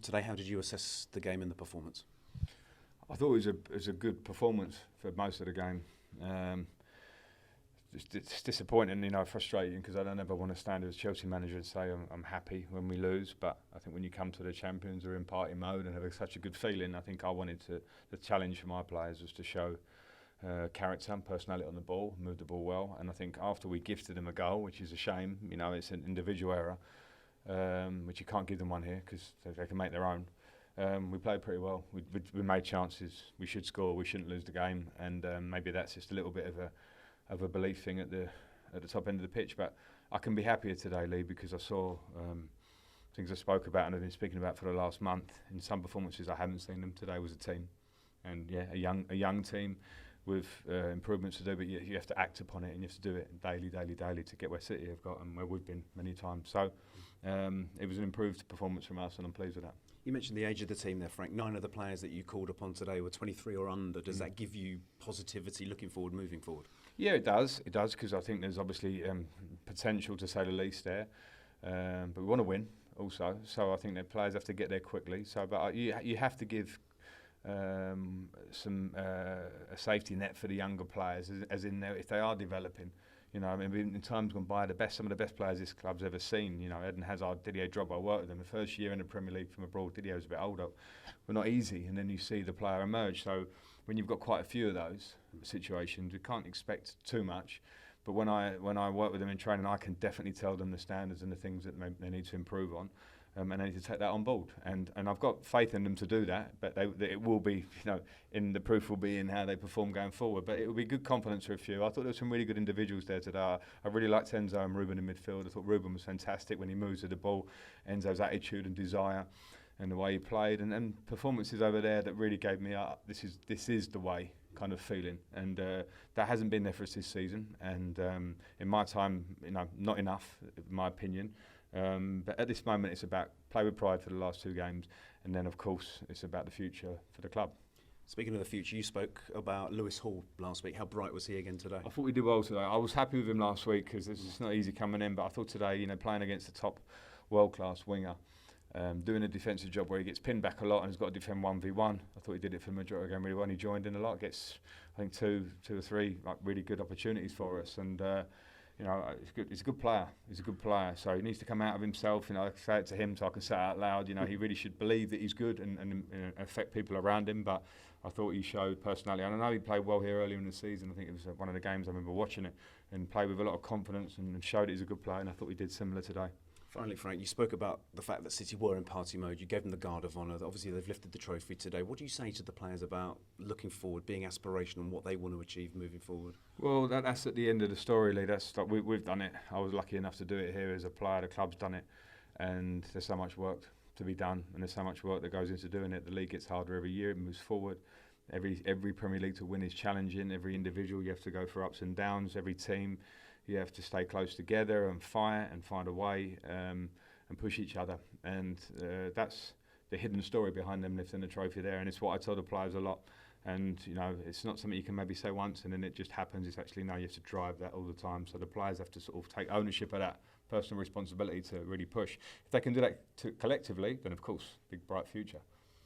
today. How did you assess the game and the performance? I thought it was a good performance for most of the game. It's disappointing, frustrating, because I don't ever want to stand as Chelsea manager and say I'm happy when we lose. But I think when you come to the champions, we're in party mode and have such a good feeling. I think I wanted the challenge for my players was to show character and personality on the ball, move the ball well. And I think after we gifted them a goal, which is a shame, it's an individual error, which you can't give them one here because they can make their own. We played pretty well. We made chances. We should score. We shouldn't lose the game. And maybe that's just a little bit of a belief thing at the top end of the pitch. But I can be happier today, Lee, because I saw things I spoke about and I've been speaking about for the last month. In some performances I haven't seen them. Today was a team, and a young team with improvements to do. But you have to act upon it, and you have to do it daily to get where City have got and where we've been many times. So it was an improved performance from us, and I'm pleased with that. You mentioned the age of the team there, Frank. 9 of the players that you called upon today were 23 or under. Does that give you positivity looking forward, moving forward? Yeah, it does. It does, because I think there's obviously potential, to say the least, there. But we want to win also. So I think the players have to get there quickly. So, but you have to give some a safety net for the younger players, as in if they are developing. In times gone by, some of the best players this club's ever seen. Eden Hazard, Didier Drogba, I worked with them. The first year in the Premier League from abroad, Didier was a bit older. We're not easy, and then you see the player emerge. So when you've got quite a few of those situations, you can't expect too much. But when I work with them in training, I can definitely tell them the standards and the things that they need to improve on. And they need to take that on board, and I've got faith in them to do that. But it will be, in the proof will be in how they perform going forward. But it will be good confidence for a few. I thought there were some really good individuals there today. I really liked Enzo and Ruben in midfield. I thought Ruben was fantastic when he moves to the ball. Enzo's attitude and desire, and the way he played, and performances over there that really gave me this is the way kind of feeling, and that hasn't been there for us this season. And in my time, not enough, in my opinion. But at this moment, it's about play with pride for the last 2 games, and then, of course, it's about the future for the club. Speaking of the future, you spoke about Lewis Hall last week. How bright was he again today? I thought we did well today. I was happy with him last week because it's not easy coming in, but I thought today, playing against the top world-class winger, doing a defensive job where he gets pinned back a lot and has got to defend 1v1. I thought he did it for the majority of the game really well. He joined in a lot, gets, I think, two or three really good opportunities for us. And it's good. He's a good player. He's a good player. So he needs to come out of himself. I say it to him so I can say it out loud. He really should believe that he's good and affect people around him. But I thought he showed personality. And I know he played well here earlier in the season. I think it was one of the games I remember watching it, and played with a lot of confidence and showed he's a good player. And I thought he did similar today. Finally, Frank, you spoke about the fact that City were in party mode. You gave them the guard of honour. Obviously, they've lifted the trophy today. What do you say to the players about looking forward, being aspirational, and what they want to achieve moving forward? Well, that's at the end of the story, Lee. That's like we've done it. I was lucky enough to do it here as a player. The club's done it, and there's so much work to be done, and there's so much work that goes into doing it. The league gets harder every year. It moves forward. Every Premier League to win is challenging. Every individual, you have to go for ups and downs. Every team, you have to stay close together and fight and find a way. And push each other, and that's the hidden story behind them lifting the trophy there. And it's what I tell the players a lot. And it's not something you can maybe say once and then it just happens. It's actually, no, you have to drive that all the time. So the players have to sort of take ownership of that personal responsibility to really push. If they can do that collectively, then of course, big bright future.